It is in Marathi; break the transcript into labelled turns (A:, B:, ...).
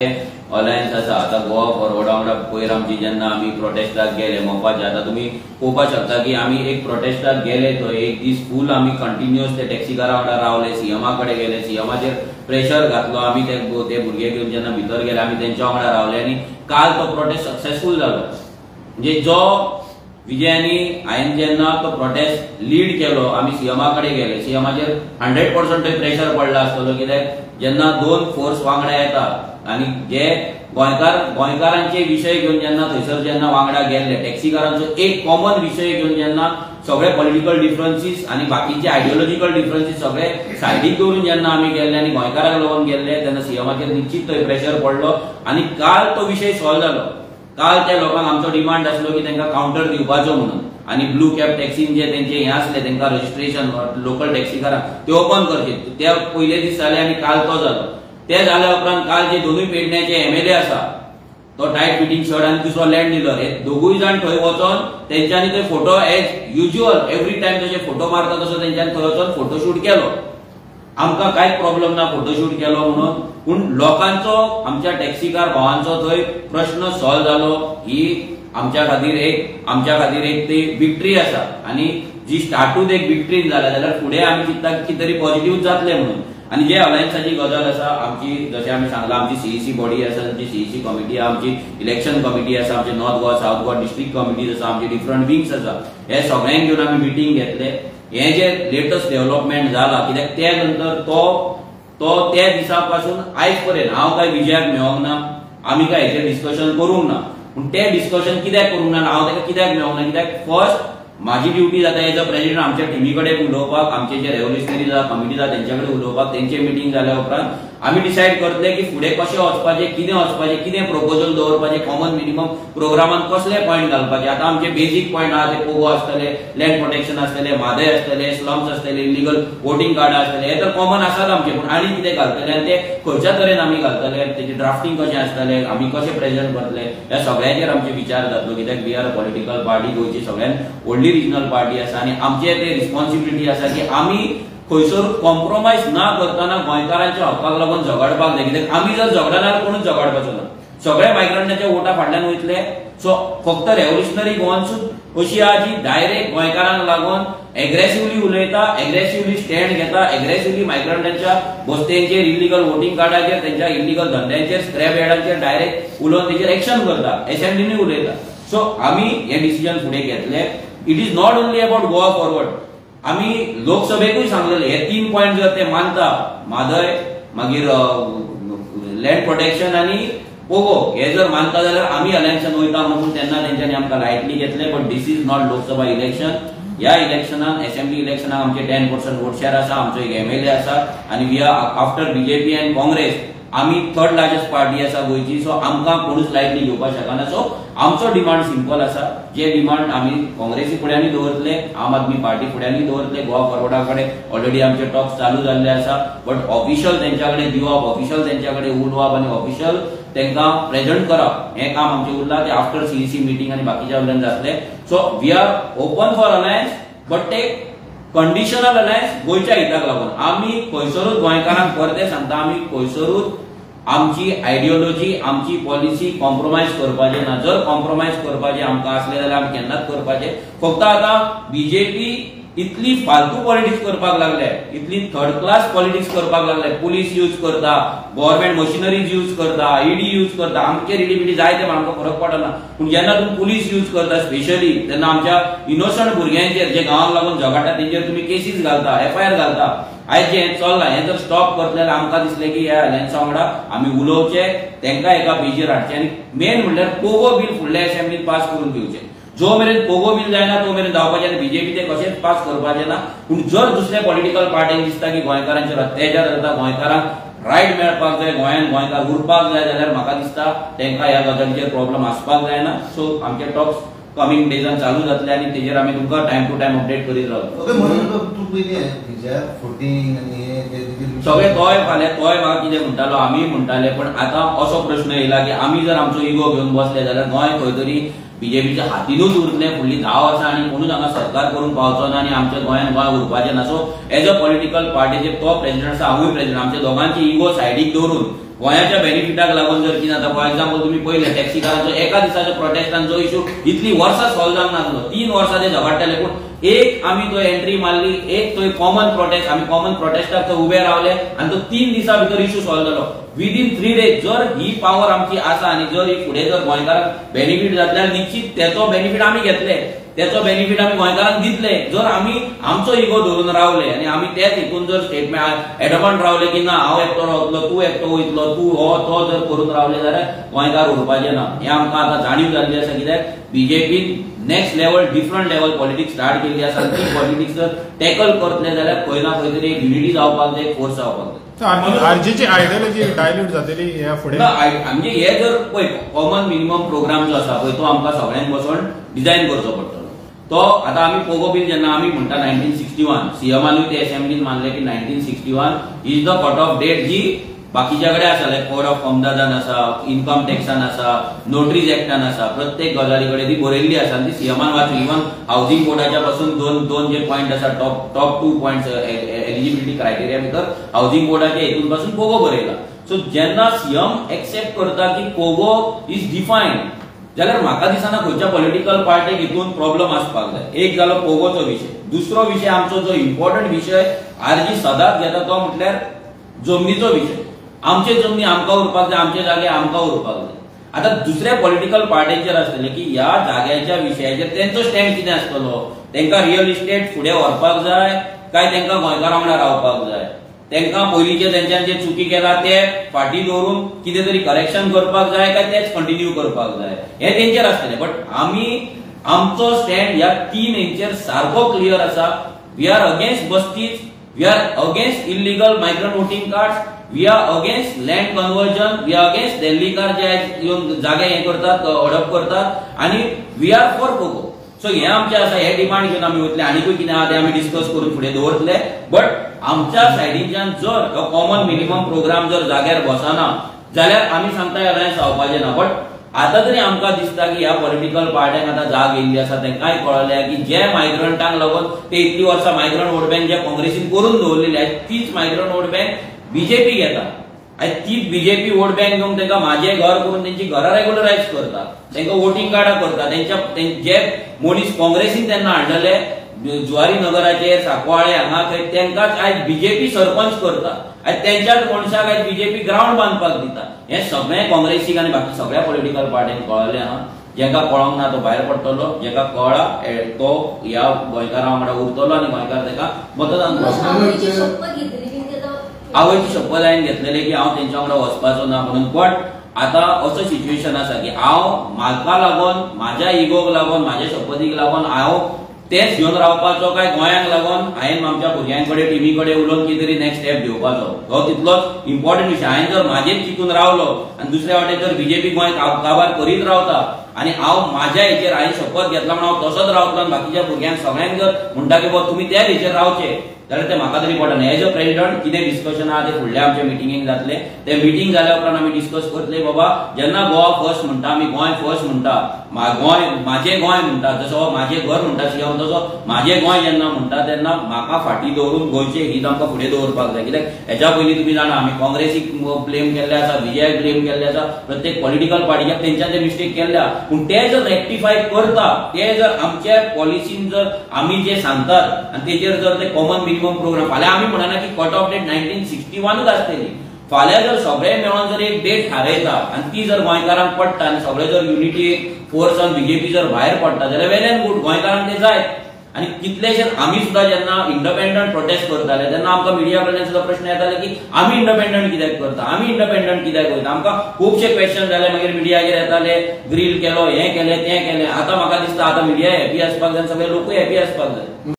A: अलायन्स आसा आता गोवा फॉरवर्डा वांगडा पयर आमची जेन्ना आमी प्रोटेस्टाक गेले मोपाचे आता तुम्ही पळोवपाक शकता की आमी एक प्रोटेस्टाक गेले थंय एक दीस फूल आमी कंटिन्युअस ते टॅक्सीकारा वांगडा रावले सीएमा कडेन गेले सीएमाचेर प्रेशर घातलो आमी ते भुरगे घेवन जेन्ना भितर गेले आमी तेंच्या वांगडा रावले आनी काल तो प्रोटेस्ट सक्सेसफूल जालो म्हणजे जो विजयानी हायेन जेन्ना तो प्रोटेस्ट लीड केलो आमी सीएमा कडेन गेले सीएमाचेर 100% थंय प्रेशर पडला आसतलो कित्याक जेन्ना दोन फोर्स वांगडा येता आणि जे गोंयकारांचे विषय घेऊन जेन्ना थंयसर जेन्ना वांगडा गेल्ले टॅक्सीकारांचो एक कॉमन विषय घेऊन जेन्ना सगळे पॉलिटिकल डिफरन्सीस आणि बाकीचे आयडियोलॉजिकल डिफरन्सीस सगळे सायडीक दवरून जेन्ना आमी गेल्ले आणि गोंयकारांक लागून गेल्ले तेन्ना सीएमाचेर निश्चित थंय प्रेशर पडलो आणि काल तो विषय सॉल्व जालो काल त्या लोकांक आमचो डिमांड आसलो की तांकां काउंटर दिवपाचो म्हणून आणि ब्लू कॅब टॅक्सीन जे तेंचे हे आसले तांकां रजिस्ट्रेशन लोकल टॅक्सीकारांक ते ओपन करचे ते पयले दीस जाले आणि काल तो जालो ते जाल्या उपरांत काल जे दोनूय पेडण्याचे एमएलए आसा तो टायट फिटिंग शर्ट आणि दुसरो लँड डिलर हे दोगूय जाण थंय वचोन तेंच्यांनी ते photo as usual every time जशे फोटो मारता तसो तेंच्यांनी थंय वचोन फोटोशूट केलो आमकां कांयच प्रॉब्लेम ना फोटोशूट केलो म्हणून पूण लोकांचो आमच्या टॅक्सीकार भावांचो थंय प्रश्न सॉल्व जालो ही आमच्या खातीर एक ती विक्ट्री आसा आणि जी स्टार्टूच एक विक्ट्री जाल्या जाल्यार फुडें आमी चिंतता कितें तरी पॉझिटिव्ह जातलें म्हणून आणि जे अलायन्साची गजाल आसा आमची जशें आमी सांगलां आमची सीईसी बॉडी आसा आमची सीईसी कमिटी आमची इलेक्शन कमिटी आसा आमचे north Goa south Goa district committees आसा आमची डिफरंट विंग्स आसा हे सगळ्यांक घेवन आमी मिटींग घेतले हे जे लेटस्ट डेव्हलपमेंट जाला कित्याक ते नंतर तो त्या दिसा पासून आयज पर्यंत हांव काय विजयाक मेळोंक ना आमी काय हेचेर डिस्कशन करूंक ना पूण ते डिस्कशन कित्याक करूंक ना हांव ताका कित्याक मेळोंक ना कित्याक फर्स्ट माझी ड्युटी जाता एज अ प्रेसिडेंट आमच्या टीमी कडेन उलोवपाक आमचे जे रेव्होल्युशनरी आसा कमिटी आसा तेंच्या कडेन उलोवपाक तेंचे मिटींग जाल्या उपरांत आमी डिसायड करतले की फुडें कशें वचपाचें कितें प्रपोजल दवरपाचें कॉमन मिनिमम प्रोग्रामान कसले पॉयंट घालपाचे आतां आमचे बेजीक पॉयंट आहा ते पोगो आसतले लँड प्रोटेक्शन आसतले म्हादय आसतले स्लम्स आसतले इलिगल वोटिंग कार्ड आसतले हे तर कॉमन आसात आमचे पूण आनी कितें घालतले आनी ते खंयच्या तरेन आमी घालतले तेचे ड्राफ्टिंग कशें आसतलें आमी कशें प्रेझेंट करतले ह्या सगळ्याचेर आमचे विचार जातलो कित्याक we are a political party गोंयची सगळ्यान व्हडली रिजनल पार्टी आसा आनी आमचे ते रिस्पॉन्सिबिलिटी आसा की आमी खंयसर कॉम्प्रोमायज ना करताना गोंयकारांच्या हक्काक लागून झगडपाक जाय कित्याक आमी जर झगडना जाल्यार कोणूच झगडपाचो ना सगळे मायग्रंटांच्या वोटा फाटल्यान वयतले सो फक्त रेव्होल्युशनरी गोवांसूच अशी आहा जी डायरेक्ट गोंयकारांक लागून एग्रेसिव्हली उलयता एग्रेसिव्हली स्टँड घेता एग्रेसिव्हली मायग्रंटांच्या बस्तेंचेर इलिगल वोटिंग कार्डाचेर तेंच्या इलिगल धंद्यांचेर स्क्रॅप यार्डांचेर डायरेक्ट उलोवन तेचेर एक्शन करता असेंब्लीनूय उलयता सो आमी हे डिसिजन फुडें घेतले it is not only about Goa forward आमी लोकसभेकूय सांगलेले हे 3 पॉयंट जर ते मानता म्हादय मागीर लँड प्रोटेक्शन आणि पोगो हे जर मानता जाल्यार आमी अलायन्सान वयता म्हणून तेन्ना तेंच्यांनी आमकां लायटली घेतले but this is not Lok Sabha election ह्या इलेक्शनान असेंब्ली इलेक्शनाक आमचे 10% वोट शेअर आसा आमचो एक एमएलए आसा आणि we are after BJP and Congress आमी थर्ड लार्जेस्ट पार्टी आसा गोंयची सो आमकां कोणूच लायटली घेवपाक शकना सो आमचो डिमांड सिंपल आसा जे डिमांड आमी काँग्रेसी फुड्यांनी दवरतले आम आदमी पार्टी फुड्यांनी दवरतले गोवा फॉरवर्डा कडेन ऑलरेडी आमचे टॉक्स चालू जाल्ले आसा बट ऑफिशियल तेंच्या कडेन दिवप ऑफिशियल तेंच्या कडेन उलोवप आनी ऑफिशियल तेंकां प्रेझेंट करप हें काम आमचें उरलां ते आफ्टर सीईसी मिटींग आनी बाकीच्या वयल्यान जातले so we are open for alliance but ते कंडिशनल अलायन्स गोंयच्या हिताक लागून आमी खंयसरूच गोंयकारांक परते सांगता आमी खंयसरूच आमची आयडियोलॉजी आमची पॉलिसी कॉम्प्रोमायज करपाचे ना जर कॉम्प्रोमायज करपाचे आमकां आसले जाल्यार आमी केन्नाच करपाचे फक्त आतां बीजेपी इतली फालतू पॉलिटिक्स करपाक लागले इतली थर्ड क्लास पॉलिटिक्स करपाक लागले पुलीस यूज करता गव्हर्नमेंट मशिनरीज यूज करता ईडी यूज करता आमचेर ईडी बिडी जाय ते आमकां फरक पडना पूण जेन्ना तुमी पुलीस यूज करता स्पेशली तेन्ना आमच्या इनोसंट भुरग्यांचेर जे गांवांक लागून झगडटा तेंचेर तुमी केसीस घालता एफआयआर घालता आयज जे चल्लां हें जर स्टॉप करतले जाल्यार आमकां दिसलें की ह्या अलायन्सा वांगडा आमी उलोवचे तेंकां एका पेजीर हाडचे आनी मेन म्हणल्यार पोगो बील फुडल्या असेंब्लीत पास करून दिवचे जो मेरेन पोगो बील जायना तो मेरेन जावपाचें आनी बीजेपी ते कशेंच पास करपाचें ना पूण जर दुसऱ्या पॉलिटिकल पार्टीक दिसता की गोंयकारांचेर अत्याचार जाता गोंयकारांक रायट मेळपाक जाय गोंयान गोंयकार उरपाक जाय जाल्यार म्हाका दिसता तेंकां ह्या गजालीचेर प्रॉब्लेम आसपाक जायना सो आमचे टॉक्स कमिंग डेजान चालू जातले आनी तेजेर आमी तुमकां टायम टू टायम अपडेट करीत रावतले सगळे तोय फाल्यां तोय म्हाका कितें म्हणटालो आमी म्हणटाले पण आतां असो प्रश्न येयला की आमी जर आमचो इगो घेवन बसले जाल्यार गोंय खंय तरी बीजेपीच्या हातीनूच उरतले फुडली 10 वर्सां आनी कोणूच हांगा सरकार करून पावचो ना आनी आमच्या गोंयान गोंय उरपाचें ना सो एज अ पॉलिटिकल पार्टीचे तो प्रेसिडेंट आसा हांवूय प्रेसिडेंट आमच्या दोगांची इगो सायडीक दवरून गोंयाच्या बेनिफिटाक लागून जर कितें जाता, फॉर एक्झाम्पल तुम्ही पळयलें टॅक्सीकारांचो एका दिसाच्या प्रोटेस्टांचो इश्यू इतली वर्सां सॉल्व जावंक नासलो, 3 वर्सां ते झगडटाले, पूण एक आमी थंय एंट्री मारली, एक थंय कॉमन प्रोटेस्ट, आमी कॉमन प्रोटेस्टाक थंय उबे रावले आनी तो 3 दिसां भितर इश्यू सॉल्व जालो विदिन 3 डेज. जर ही पावर आमची आसा आनी जर ही फुडें जर गोंयकारांक बेनिफीट जातल्यार निश्चित त्याचो बेनिफीट आमी घेतले, त्याचो बेनिफीट आमी गोंयकारांक दितले. जर आमी आमचो इगो धरून रावले आनी आमी त्याच हितून जर स्टेटमेंट एडमंट रावले की ना हांव एकटो रावतलो, तूं एकटो वयतलो, तूं हो तो जर करून रावले जाल्यार गोंयकार उरपाचे ना. हे आमकां आतां जाणीव जाल्ली आसा, कित्याक बीजेपीन next level different level politics start केल्ली आसा. ती पॉलिटिक्स जर टॅकल करतले जाल्यार खंय ना खंय तरी एक युनिटी जावपाक जाय, एक फोर्स जावपाक जाय.
B: आरजीची आयडियोलॉजी डायल्यूट जातली ह्या फुडें.
A: म्हणजे हे जर पळय कॉमन मिनिमम प्रोग्राम जो आसा पळय तो आमकां सगळ्यांक बसून डिझायन करचो पडटलो. तो आतां आमी पोगो बील जेन्ना आमी म्हणटा 1961 सीएमानूय ते असेंब्लीन मानले की 1961 is the cut off date जी बाकीच्या कडेन आसा, लायक कोड ऑफ कॉमदादान आसा, इन्कम टॅक्सान आसा, नोटरीज एक्टान आसा, प्रत्येक गजाली कडेन ती बरयल्ली आसा. ती सीएमान वाचली. इवन हाऊसिंग बोर्डाच्या पासून दोन जे पॉइंट आसा, टॉप 2 पॉइंट्स एलिजिबिलिटी क्रायटेरिया भितर हाऊसिंग बोर्डाच्या हेतून पासून पोगो बरयला. सो जेन्ना सीएम एक्सेप्ट करता की पोगो इज डिफायन्ड, जाल्यार म्हाका दिसना खंयच्या पॉलिटिकल पार्टीक हितून प्रॉब्लेम आसपाक जाय. एक जालो पोगोचो विशय. दुसरो विशय आमचो जो इम्पॉर्टंट विशय आरजी सदांच घेता तो म्हटल्यार जमनीचो विशय. आमचे जमनी आमकां उरपाक जाय, आमचे जागे आमकां उरपाक जाय. आता दुसऱ्या पॉलिटिकल पार्टींचेर आसतले की ह्या जाग्याच्या विशयाचेर तेंचो स्टँड कितें आसतलो. तेंकां रियल इस्टेट फुडें व्हरपाक जाय काय तेंकां गोंयकारां वांगडा रावपाक जाय. तेंकां पयलींचे तेंच्यान जे चुकी केला ते फाटीं दवरून कितें तरी करेक्शन करपाक जाय काय तेच कंटिन्यू करपाक जाय, हे तेंचेर आसतले. बट आमी आमचो स्टँड ह्या 3 हेंचेर सारको क्लियर आसा. We are against bastis, we are against illegal migrant voting cards, we are against land conversion, we are against दिल्लीकार जे येवन जागे हे करतात, अडप करतात, आणि we are for POGO. So हे आमचे आसा, हे डिमांड घेवन आमी वतले. आनीकूय कितें आहा तें आमी डिस्कस करून फुडें दवरतले. बट आमच्या सायडीच्यान जर हो कॉमन मिनिमम प्रोग्राम जर जाग्यार बसना जाल्यार आमी सांगता अलायन्स जावपाचें ना. बट आता तरी आमकां दिसता की ह्या पॉलिटिकल पार्ट्यांक आता जाग येयल्ली आसा, तेंकांय कळल्या की जे मायग्रंटांक लागून ते इतली वर्सां मायग्रंट वोट बँक जे काँग्रेसीन करून दवरलेली आहे तीच मायग्रंट वोट बँक बीजेपी घेता. आयज तीच बीजेपी वोट बँक घेवन तेंकां माझे घर करून तेंची घरां रेग्युलरायज करता, तेंकां वोटिंग कार्डां करता. जे मनीस काँग्रेसीन तेन्ना हाडलेले जुवारी नगराचेर सांकवाळे हांगा थंय तेंकांच आयज बीजेपी सरपंच करता. आयज तेंच्याच मनशाक आयज बीजेपी ग्राउंड बांदपाक दिता. हे सगळें काँग्रेसीक आनी बाकी सगळ्या पॉलिटिकल पार्ट्यांक कळलें आहा. जेका कळोंक ना तो भायर पडटलो, जेका कळा तो ह्या गोंयकारां वांगडा उरतलो आनी गोंयकार तेका मतदान करतलो. आवयची शपथ हांवें घेतलेली की हांव तेंच्या वांगडा वचपाचो ना म्हणून. बट आता असो सिच्युएशन आसा की हांव म्हाका लागून, म्हाज्या इगोक लागून, म्हाज्या शपथीक लागून हांव तेच घेवन रावपाचो काय गोंयांक लागून हांवें आमच्या भुरग्यांकडे टीमी कडेन उलोवन कितें तरी नेक्स्ट स्टेप घेवपाचो, हो तितलोच इम्पॉर्टंट विशय. हांवें जर म्हाजेच चिंतून रावलो आनी दुसऱ्या वाटेन जर बीजेपी गोंय काबार करीत रावता आनी हांव म्हाज्या हेचेर हांवें शपथ घेतला म्हणून हांव तसोच रावतलो आनी बाकीच्या भुरग्यांक सगळ्यांक जर म्हणटा की तुमी त्याच हेचेर रावचे जाल्यार ते म्हाका तरी पडना. एज अ प्रेसिडेंट कितें डिस्कशन आहा ते फुडल्या आमच्या मिटिंगेक जातले. ते मिटिंग जाल्या उपरांत आमी डिस्कस करतले बाबा जेन्ना गोवा फर्स्ट म्हणटा आमी, गोंय फर्स्ट म्हणटा, गोंय म्हाजें गोंय म्हणटा, जसो म्हाजें घर म्हणटा सीएम तसो म्हाजें गोंय जेन्ना म्हणटा तेन्ना म्हाका फाटीं दवरून गोंयचें हीत आमकां फुडें दवरपाक जाय. कित्याक हेच्या पयलीं तुमी जाणा आमी काँग्रेसीक ब्लेम केल्ले आसा, बीजेपीक ब्लेम केल्ले आसा, प्रत्येक पॉलिटिकल पार्टीक तेंच्यान ते मिस्टेक केल्ल्या. पूण ते जर रेक्टिफाय करता, ते जर आमच्या पॉलिसीन जर आमी जे सांगतात आनी तेचेर जर ते कॉमन मिनिमम प्रोग्राम, फाल्यां आमी म्हणना की कट ऑफ डेट 1961 आसतली. फाल्यां जर सगळे मेळोन जर एक डेट थारयता आनी ती जर गोंयकारांक पडटा आनी सगळे जर युनिटी फोर्स ऑन बीजेपी जर भायर पडटा जाल्यार वेल एंड गूड, गोंयकारांक ते जाय. आनी कितलेशे आमी सुद्दां जेन्ना इंडिपेंडंट प्रोटेस्ट करताले तेन्ना आमकां मिडिया कडल्यान सुद्दां प्रश्न येताले की आमी इंडिपेंडंट कित्याक करता, आमी इंडिपेंडंट कित्याक वयता. आमकां खुबशे क्वेश्चन जाले. मागीर मिडियाचेर येताले ग्रील केलो, हें केलें तें केलें. आतां म्हाका दिसता आतां मिडिया हॅपी आसपाक जाय, सगळे लोकूय हॅपी आसपाक जाय.